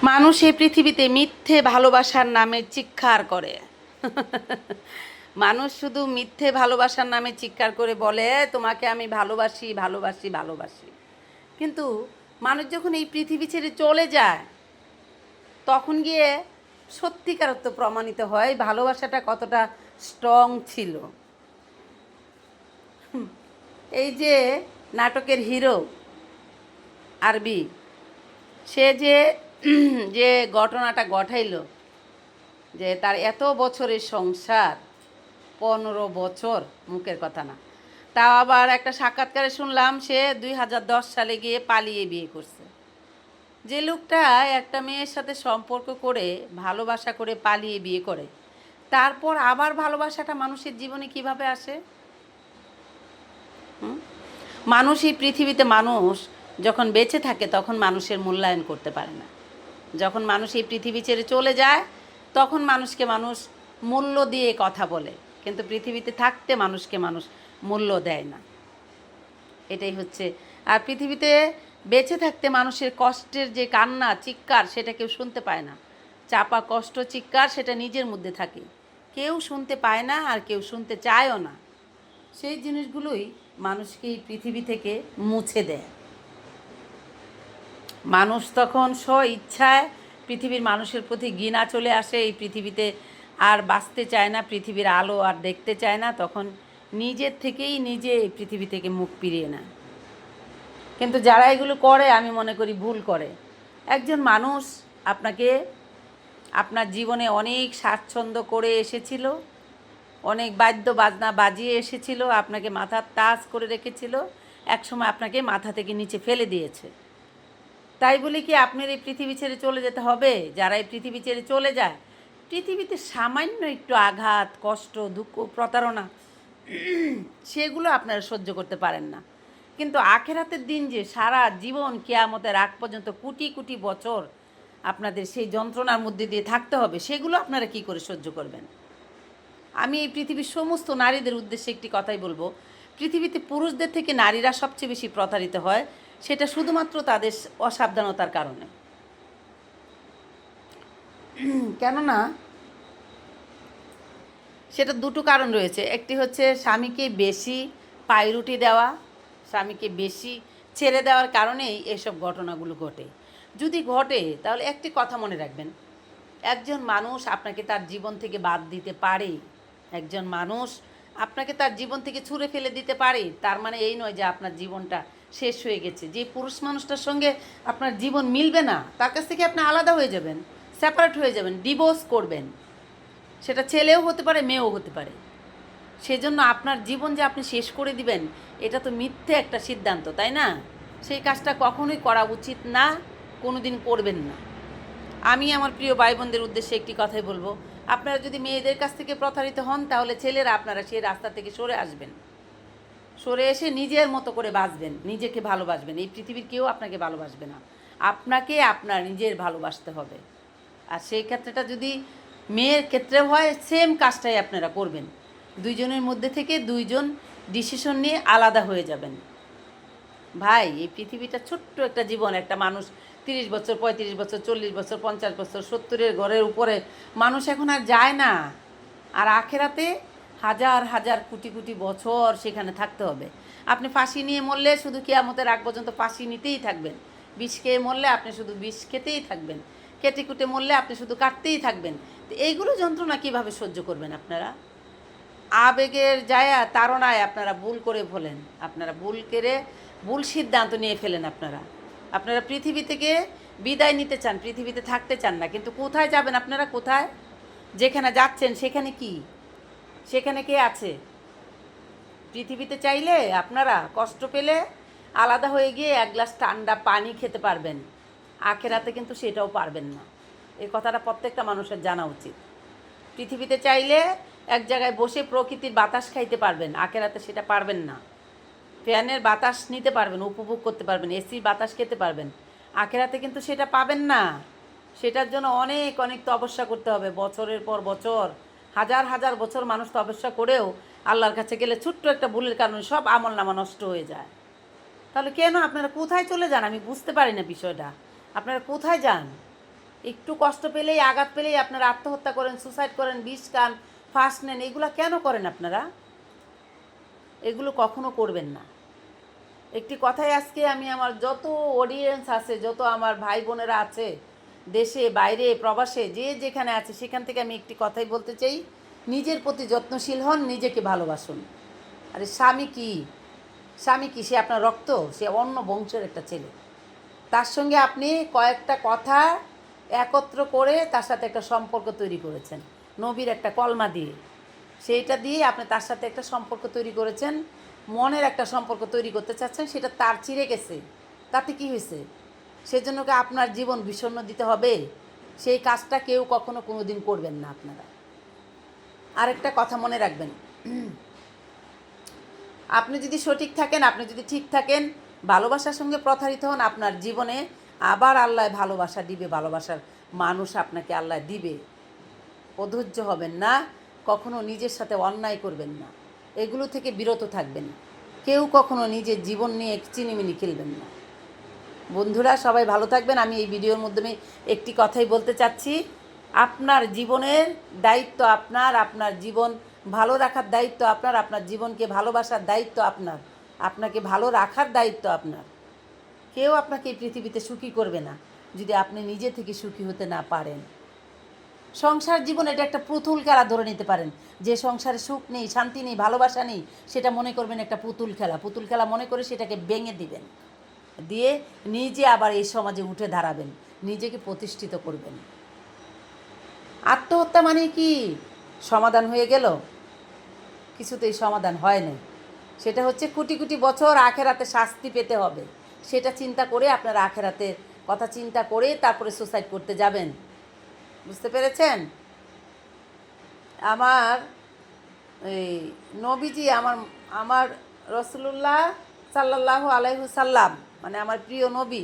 মানুষ এই পৃথিবীতে মিথ্যে ভালোবাসার নামে চিৎকার করে। মানুষ শুধু মিথ্যে ভালোবাসার নামে চিৎকার করে বলে তোমাকে আমি ভালোবাসি ভালোবাসি ভালোবাসি, কিন্তু মানুষ যখন এই পৃথিবী ছেড়ে চলে যায় তখন গিয়ে সত্যিকারত্ব প্রমাণিত হয় ভালোবাসাটা কতটা স্ট্রং ছিল। এই যে নাটকের হিরো আরবি, সে যে যে ঘটনাটা ঘটাইল, যে তার এত বছরের সংসার, 15 বছর, মুখের কথা না, তাও আবার একটা সাক্ষাৎকারে শুনলাম সে 2010 সালে গিয়ে পালিয়ে বিয়ে করছে। যে লোকটা একটা মেয়ের সাথে সম্পর্ক করে ভালোবাসা করে পালিয়ে বিয়ে করে, তারপর আবার ভালোবাসাটা মানুষের জীবনে কিভাবে আসে? মানুষ এই পৃথিবীতে, মানুষ যখন বেঁচে থাকে তখন মানুষের মূল্যায়ন করতে পারে না। যখন মানুষ এই পৃথিবী ছেড়ে চলে যায় তখন মানুষকে মানুষ মূল্য দিয়ে কথা বলে, কিন্তু পৃথিবীতে থাকতে মানুষকে মানুষ মূল্য দেয় না। এটাই হচ্ছে। আর পৃথিবীতে বেঁচে থাকতে মানুষের কষ্টের যে কান্না চিৎকার সেটা কেউ শুনতে পায় না। চাপা কষ্ট চিৎকার সেটা নিজের মধ্যে থাকে, কেউ শুনতে পায় না আর কেউ শুনতে চায়ও না। সেই জিনিসগুলোই মানুষকে এই পৃথিবী থেকে মুছে দেয়। মানুষ তখন স্ব ইচ্ছায় পৃথিবীর মানুষের প্রতি ঘৃণা চলে আসে, এই পৃথিবীতে আর বাঁচতে চায় না, পৃথিবীর আলো আর দেখতে চায় না, তখন নিজের থেকেই নিজে এই পৃথিবী থেকে মুখ ফিরিয়ে নেয়। কিন্তু যারা এগুলো করে আমি মনে করি ভুল করে। একজন মানুষ আপনাকে আপনার জীবনে অনেক স্বাচ্ছন্দ্য করে এসেছিল, অনেক বাদ্য বাজনা বাজিয়ে এসেছিল, আপনাকে মাথার তাজ করে রেখেছিল, একসময় আপনাকে মাথা থেকে নিচে ফেলে দিয়েছে। তাই বলে কি আপনার এই পৃথিবী ছেড়ে চলে যেতে হবে? যারা এই পৃথিবী ছেড়ে চলে যায়, পৃথিবীতে সামান্য একটু আঘাত, কষ্ট, দুঃখ, প্রতারণা, সেগুলো আপনারা সহ্য করতে পারেন না, কিন্তু আখেরাতের দিন যে সারা জীবন কিয়ামতের আগ পর্যন্ত কোটি কোটি বছর আপনাদের সেই যন্ত্রণার মধ্যে দিয়ে থাকতে হবে, সেগুলো আপনারা কি করে সহ্য করবেন? আমি এই পৃথিবীর সমস্ত নারীদের উদ্দেশ্যে একটি কথাই বলবো, পৃথিবীতে পুরুষদের থেকে নারীরা সবচেয়ে বেশি প্রতারিত হয়, সেটা শুধুমাত্র তাদের অসাবধানতার কারণে। কেননা সেটা দুটো কারণ রয়েছে। একটি হচ্ছে স্বামীকে বেশি পায়রুটি দেওয়া, স্বামীকে বেশি ছেড়ে দেওয়ার কারণেই এসব ঘটনাগুলো ঘটে। যদি ঘটে তাহলে একটি কথা মনে রাখবেন, একজন মানুষ আপনাকে তার জীবন থেকে বাদ দিতে পারে, একজন মানুষ আপনাকে তার জীবন থেকে ছুঁড়ে ফেলে দিতে পারে, তার মানে এই নয় যে আপনার জীবনটা শেষ হয়ে গেছে। যে পুরুষ মানুষটার সঙ্গে আপনার জীবন মিলবে না, তার কাছ থেকে আপনি আলাদা হয়ে যাবেন, সেপারেট হয়ে যাবেন, ডিভোর্স করবেন, সেটা ছেলেও হতে পারে মেয়েও হতে পারে। সেজন্য আপনার জীবন যে আপনি শেষ করে দিবেন, এটা তো মিথ্যে একটা সিদ্ধান্ত, তাই না? সেই কাজটা কখনোই করা উচিত না, কোনো দিন করবেন না। আমি আমার প্রিয় ভাই বোনদের উদ্দেশ্যে একটি কথাই বলবো, আপনারা যদি মেয়েদের কাছ থেকে প্রতারিত হন তাহলে ছেলেরা আপনারা সেই রাস্তা থেকে সরে আসবেন, সরে এসে নিজের মতো করে বাঁচবেন, নিজেকে ভালোবাসবেন। এই পৃথিবীর কেউ আপনাকে ভালোবাসবে না, আপনাকে আপনার নিজের ভালোবাসতে হবে। আর সেই ক্ষেত্রেটা যদি মেয়ের ক্ষেত্রে হয়, সেম কাজটাই আপনারা করবেন। দুইজনের মধ্যে থেকে দুইজন ডিসিশন নিয়ে আলাদা হয়ে যাবেন। ভাই, এই পৃথিবীটা ছোট্ট একটা জীবন, একটা মানুষ 30 বছর, 35 বছর, 40 বছর, 50 বছর, 70-এর ঘরের উপরে মানুষ এখন আর যায় না। আর আখেরাতে হাজার হাজার কোটি কোটি বছর সেখানে থাকতে হবে। আপনি ফাঁসি নিয়ে মরলে শুধু কিয়ামতের আগ পর্যন্ত ফাঁসি নিতেই থাকবেন, বিষ খেয়ে মরলে আপনি শুধু বিষ খেতেই থাকবেন, কেটে কুটে মরলে আপনি শুধু কাটতেই থাকবেন। তো এইগুলো যন্ত্রণা কীভাবে সহ্য করবেন আপনারা? আবেগের জায়া তাড়নায় আপনারা ভুল করে ফেলেন, আপনারা ভুল সিদ্ধান্ত নিয়ে ফেলেন। আপনারা আপনারা পৃথিবী থেকে বিদায় নিতে চান, পৃথিবীতে থাকতে চান না, কিন্তু কোথায় যাবেন আপনারা? কোথায়? যেখানে যাচ্ছেন সেখানে কি? সেখানে কে আছে? পৃথিবীতে চাইলে আপনারা কষ্ট পেলে আলাদা হয়ে গিয়ে এক গ্লাস ঠান্ডা পানি খেতে পারবেন, আখেরাতে কিন্তু সেটাও পারবেন না। এই কথাটা প্রত্যেকটা মানুষের জানা উচিত। পৃথিবীতে চাইলে এক জায়গায় বসে প্রকৃতির বাতাস খাইতে পারবেন, আখেরাতে সেটা পারবেন না। ফ্যানের বাতাস নিতে পারবেন, উপভোগ করতে পারবেন, এসির বাতাস খেতে পারবেন, আখেরাতে কিন্তু সেটা পাবেন না। সেটার জন্য অনেক অনেক তপস্যা করতে হবে, বছরের পর বছর, হাজার হাজার বছর মানুষ তপস্যা করেও আল্লাহর কাছে গেলে ছোট্ট একটা ভুলের কারণে সব আমল নামা নষ্ট হয়ে যায়। তাহলে কেন আপনারা কোথায় চলে যান? আমি বুঝতে পারি না বিষয়টা, আপনারা কোথায় যান? একটু কষ্ট পেলেই, আঘাত পেলেই আপনারা আত্মহত্যা করেন, সুসাইড করেন, বিষ খান, ফাঁস নেন। এগুলো কেন করেন আপনারা? এগুলো কখনো করবেন না। একটি কথাই আজকে আমি আমার যত অডিয়েন্স আছে, যত আমার ভাই বোনেরা আছে দেশে বাইরে প্রবাসে, যে যেখানে আছে সেখান থেকে আমি একটি কথাই বলতে চাই, নিজের প্রতি যত্নশীল হন, নিজেকে ভালোবাসুন। আরে স্বামী কি, স্বামী কি? সে আপনার রক্ত, সে অন্য বংশের একটা ছেলে। তার সঙ্গে আপনি কয়েকটা কথা একত্র করে তার সাথে একটা সম্পর্ক তৈরি করেছেন, নবীর একটা কলমা দিয়ে। সেইটা দিয়ে আপনি তার সাথে একটা সম্পর্ক তৈরি করেছেন, মনের একটা সম্পর্ক তৈরি করতে চাচ্ছেন, সেটা তার চিরে গেছে, তাতে কি হয়েছে? সেজন্য কি আপনার জীবন বিষণ্ণ দিতে হবে? সেই কাজটা কেউ কখনো কোনো দিন করবেন না আপনারা। আরেকটা কথা মনে রাখবেন, আপনি যদি সঠিক থাকেন, আপনি যদি ঠিক থাকেন, ভালোবাসার সঙ্গে প্রতারিত হন, আপনার জীবনে আবার আল্লাহ ভালোবাসা দিবে, ভালোবাসার মানুষ আপনাকে আল্লাহ দিবে। অধৈর্য হবেন না, কখনো নিজের সাথে অন্যায় করবেন না, এগুলো থেকে বিরত থাকবেন। কেউ কখনো নিজের জীবন নিয়ে চিনিমিনি খেলবেন না। বন্ধুরা সবাই ভালো থাকবেন। আমি এই ভিডিওর মাধ্যমে একটি কথাই বলতে চাচ্ছি, আপনার জীবনের দায়িত্ব আপনার, আপনার জীবন ভালো রাখার দায়িত্ব আপনার, আপনার জীবনকে ভালোবাসার দায়িত্ব আপনার, আপনাকে ভালো রাখার দায়িত্ব আপনার। কেউ আপনাকে এই পৃথিবীতে সুখী করবে না যদি আপনি নিজে থেকে সুখী হতে না পারেন। সংসার জীবন এটা একটা পুতুল খেলা ধরে নিতে পারেন। যে সংসারে সুখ নেই, শান্তি নেই, ভালোবাসা নেই, সেটা মনে করবেন একটা পুতুল খেলা। পুতুল খেলা মনে করে সেটাকে ভেঙে দিবেন, দিয়ে নিজে আবার এই সমাজে উঠে দাঁড়াবেন, নিজেকে প্রতিষ্ঠিত করবেন। আত্মহত্যা মানে কি সমাধান হয়ে গেল? কিছুতেই সমাধান হয় না। সেটা হচ্ছে কোটি কোটি বছর আখেরাতে শাস্তি পেতে হবে। সেটা চিন্তা করে আপনারা আখেরাতের কথা চিন্তা করে তারপরে সুসাইড করতে যাবেন। বুঝতে পেরেছেন? আমার এই নবীজি, আমার আমার রসুলুল্লাহ সাল্লাল্লাহু আলাইহি সাল্লাম, মানে আমার প্রিয় নবী,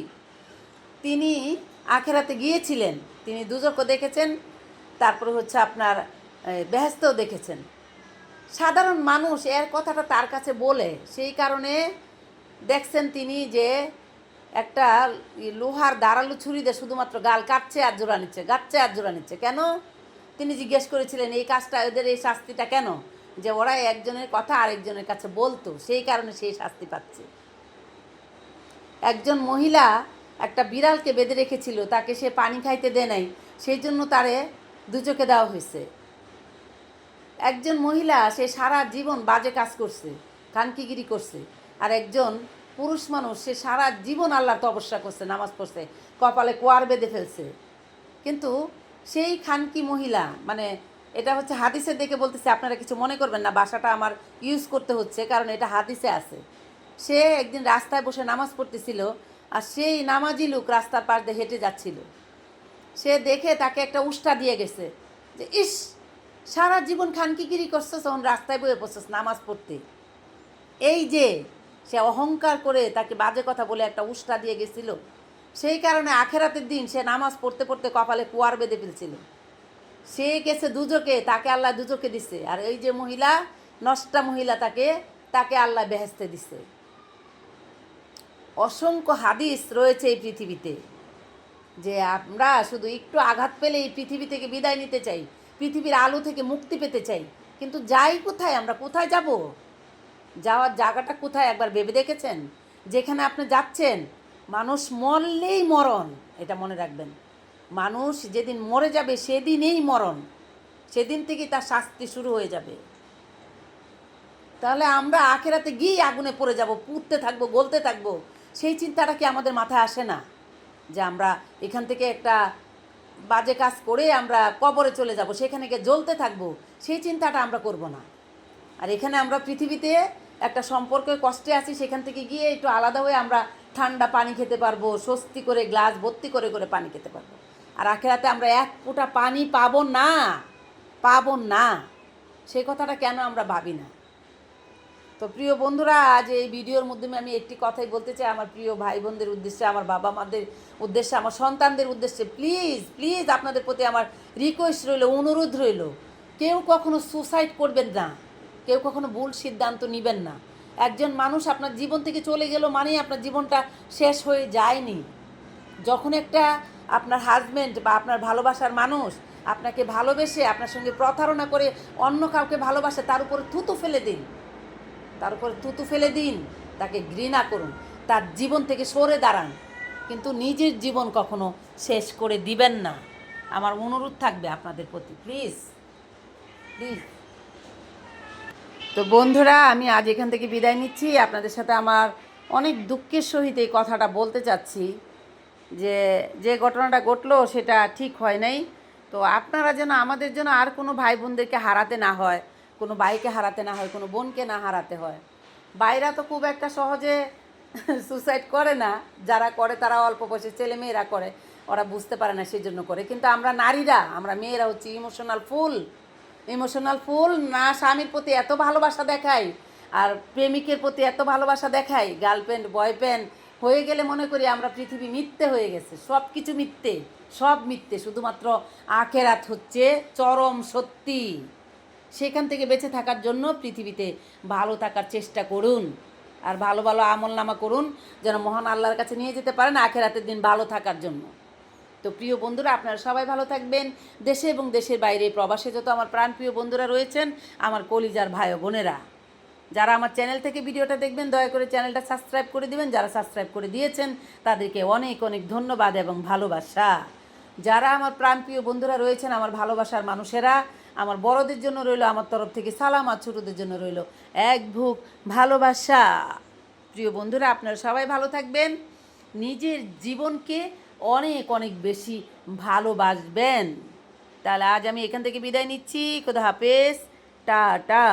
তিনি আখেরাতে গিয়েছিলেন, তিনি দুজকও দেখেছেন, তারপরে হচ্ছে আপনার বেহেশতেও দেখেছেন। সাধারণ মানুষ এর কথাটা তার কাছে বলে, সেই কারণে দেখছেন তিনি যে একটা লোহার ধারালো ছুরি দিয়ে শুধুমাত্র গাল কাটছে আর জোড়া নিচ্ছে, গাচ্ছে আর জোড়া নিচ্ছে। কেন? তিনি জিজ্ঞেস করেছিলেন এই কাজটা, ওদের এই শাস্তিটা কেন? যে ওরা একজনের কথা আরেকজনের কাছে বলতো, সেই কারণে সেই শাস্তি পাচ্ছে। একজন মহিলা একটা বিড়ালকে বেঁধে রেখেছিল, তাকে সে পানি খাইতে দেয় নাই, সেই জন্য তারে দুচোখে দেওয়া হয়েছে। একজন মহিলা সে সারা জীবন বাজে কাজ করছে, খানকিগিরি করছে, আর একজন পুরুষ মানুষ সে সারা জীবন আল্লাহর তপস্যা করছে, নামাজ পড়ছে, কপালে কোয়ার বেঁধে ফেলছে। কিন্তু সেই খানকি মহিলা, মানে এটা হচ্ছে হাদিসে দেখে বলতেছে, আপনারা কিছু মনে করবেন না, ভাষাটা আমার ইউজ করতে হচ্ছে কারণ এটা হাদিসে আছে। সে একদিন রাস্তায় বসে নামাজ পড়তেছিল, আর সেই নামাজি লোক রাস্তার পাশ দিয়ে হেঁটে যাচ্ছিল। সে দেখে তাকে একটা উষ্টা দিয়ে গেছে যে, ইস, সারা জীবন খানকিগিরি করছিস, তখন রাস্তায় বয়ে পড়ছিস নামাজ পড়তে। এই যে সে অহংকার করে তাকে বাজে কথা বলে একটা উষ্টা দিয়ে গেছিল, সেই কারণে আখেরাতের দিন সে নামাজ পড়তে পড়তে কপালে কুয়ার বেঁধে ফেলছিল। সে গেছে দুজকে, তাকে আল্লাহ দুজকে দিছে, আর এই যে মহিলা, নষ্টা মহিলা, তাকে তাকে আল্লাহ বেহেশতে দিছে। অসংখ্য হাদিস রয়েছে এই পৃথিবীতে, যে আমরা শুধু একটু আঘাত পেলে এই পৃথিবী থেকে বিদায় নিতে চাই, পৃথিবীর আলো থেকে মুক্তি পেতে চাই, কিন্তু যাই কোথায়, আমরা কোথায় যাব? যাওয়ার জায়গাটা কোথায় একবার ভেবে দেখেছেন? যেখানে আপনি যাচ্ছেন, মানুষ মরলেই মরণ, এটা মনে রাখবেন। মানুষ যেদিন মরে যাবে সেদিনেই মরণ, সেদিন থেকেই তার শাস্তি শুরু হয়ে যাবে। তাহলে আমরা আখেরাতে গিয়ে আগুনে পড়ে যাব, পুড়তে থাকবো, গলতে থাকবো, সেই চিন্তাটা কি আমাদের মাথায় আসে না? যে আমরা এখান থেকে একটা বাজে কাজ করে আমরা কবরে চলে যাব, সেখানে গিয়ে জ্বলতে থাকবো, সেই চিন্তাটা আমরা করব না। আর এখানে আমরা পৃথিবীতে একটা সম্পর্কে কষ্টে আছি, সেখান থেকে গিয়ে একটু আলাদা হয়ে আমরা ঠান্ডা পানি খেতে পারবো, স্বস্তি করে গ্লাস ভর্তি করে করে পানি খেতে পারবো। আর আখেরাতে আমরা এক ফোঁটা পানি পাবো না, পাবো না। সেই কথাটা কেন আমরা ভাবি না? তো প্রিয় বন্ধুরা, আজ এই ভিডিওর মাধ্যমে আমি একটি কথাই বলতে চাই আমার প্রিয় ভাই বোনদের উদ্দেশ্যে, আমার বাবা মাদের উদ্দেশ্যে, আমার সন্তানদের উদ্দেশ্যে, প্লিজ প্লিজ আপনাদের প্রতি আমার রিকোয়েস্ট রইল, অনুরোধ রইল, কেউ কখনো সুসাইড করবেন না, কেউ কখনো ভুল সিদ্ধান্ত নেবেন না। একজন মানুষ আপনার জীবন থেকে চলে গেল মানেই আপনার জীবনটা শেষ হয়ে যায়নি। যখন একটা আপনার হাজবেন্ড বা আপনার ভালোবাসার মানুষ আপনাকে ভালোবেসে আপনার সঙ্গে প্রতারণা করে অন্য কাউকে ভালোবাসে, তার উপরে থুতু ফেলে দিন, তার উপরে থুতু ফেলে দিন, তাকে ঘৃণা করুন, তার জীবন থেকে সরে দাঁড়ান, কিন্তু নিজের জীবন কখনো শেষ করে দিবেন না। আমার অনুরোধ থাকবে আপনাদের প্রতি, প্লিজ প্লিজ। তো বন্ধুরা, আমি আজ এখান থেকে বিদায় নিচ্ছি। আপনাদের সাথে আমার অনেক দুঃখের সহিত এই কথাটা বলতে চাচ্ছি যে যে ঘটনাটা ঘটলো সেটা ঠিক হয় নাই। তো আপনারা যেন আমাদের জন্য আর কোনো ভাই বোনদেরকে হারাতে না হয়, কোনো ভাইকে হারাতে না হয়, কোনো বোনকে না হারাতে হয়। ভাইরা তো খুব একটা সহজে সুসাইড করে না, যারা করে তারা অল্প বয়সে ছেলে মেয়েরা করে, ওরা বুঝতে পারে না সেই জন্য করে। কিন্তু আমরা নারীরা, আমরা মেয়েরা হচ্ছে ইমোশনাল ফুল না, স্বামীর প্রতি এত ভালোবাসা দেখাই আর প্রেমিকের প্রতি এত ভালোবাসা দেখাই, গার্লফ্রেন্ড বয়ফ্রেন্ড হয়ে গেলে মনে করি আমরা পৃথিবী মিথ্যে হয়ে গেছে, সব কিছু মিথ্যে, সব মিথ্যে, শুধুমাত্র আখেরাত হচ্ছে চরম সত্যি। সেখান থেকে বেঁচে থাকার জন্য পৃথিবীতে ভালো থাকার চেষ্টা করুন, আর ভালো ভালো আমল নামা করুন, যেন মহান আল্লাহর কাছে নিয়ে যেতে পারেন আখেরাতের দিন ভালো থাকার জন্য। তো প্রিয় বন্ধুরা, আপনারা সবাই ভালো থাকবেন। দেশে এবং দেশের বাইরে প্রবাসে যত আমার প্রাণপ্রিয় বন্ধুরা রয়েছেন, আমার কলিজার ভাই ও বোনেরা, যারা আমার চ্যানেল থেকে ভিডিওটা দেখবেন, দয়া করে চ্যানেলটা সাবস্ক্রাইব করে দিবেন। যারা সাবস্ক্রাইব করে দিয়েছেন তাদেরকে অনেক অনেক ধন্যবাদ এবং ভালোবাসা। যারা আমার প্রাণপ্রিয় বন্ধুরা রয়েছেন, আমার ভালোবাসার মানুষেরা, আমার বড়দের জন্য রইল আমার তরফ থেকে সালাম, আর ছোটোদের জন্য রইল এক বুক ভালোবাসা। প্রিয় বন্ধুরা, আপনারা সবাই ভালো থাকবেন, নিজের জীবনকে অনেক অনেক বেশি ভালোবাসবেন। তাহলে আজ আমি এখান থেকে বিদায় নিচ্ছি। খোদা হাফেজ, টাটা।